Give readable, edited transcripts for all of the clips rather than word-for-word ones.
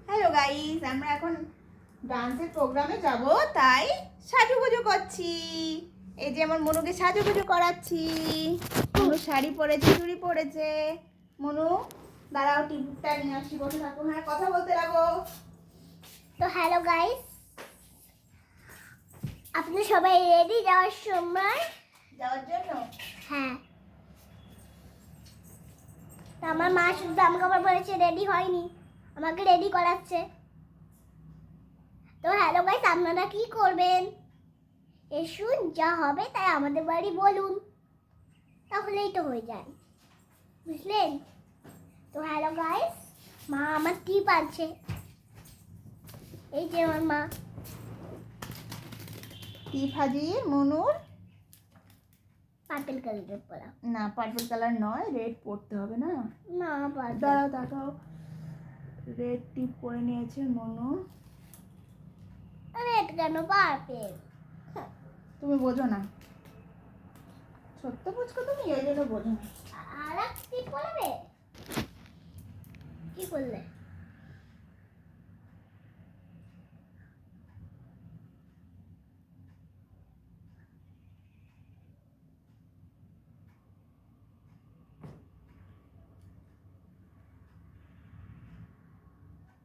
Hello guys, আমরা এখন ডান্সের প্রোগ্রামে যাব, তাই সাজুগুজু করছি। এই যে আমার মনুকে সাজুগুজু করাচ্ছি। মনু শাড়ি পরেছে, চুড়ি পরেছে। মনু দাঁড়াও, টিপটা নিয়ে আসি, বসে থাকো। হ্যাঁ, কথা বলতে লাগো। তো হ্যালো গাইস, আপনি সবাই রেডি যাওয়ার সময়? যাওয়ার জন্য? হ্যাঁ। তো আমার মা শুধু আমাকে আবার বলেছে রেডি হয়নি, আমাকে রেডি করাচ্ছে। তো হ্যালো গাইস, আপনারা কি করবেন? এসুন, যা হবে তাই আমাদের বাড়ি বলুন, তাহলেই তো হয়ে যায়, বুঝলেন? তো হ্যালো গাইস, মা আমার টিপ আছে। এই যে আমার মা টিপ হাজিয়ে মনুর। পার্পল কালারের পরা। না, পার্পল কালার নয়, রেড পরতে হবে না। না, দাঁড়াও তাকাও, রেড টিপ পরে নিয়েছে মনু। রেড কেন, পার্পল। তুমি বোঝো না, ছোট্ট পুচকো তুমি, এই জন্য বোঝো না। আর এক টিপ পরাবে? কি করলে?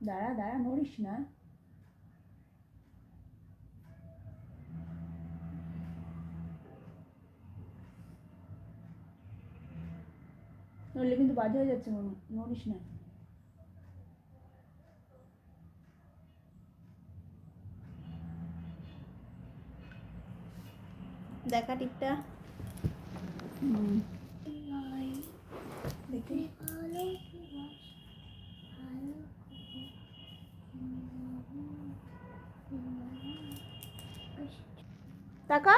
দাঁড়া দাঁড়া, নড়িস না। নড়লে কিন্তু বাজে হয়ে যাচ্ছে মনু, নড়িস না। দেখা টিপটা। দেখি। টাকা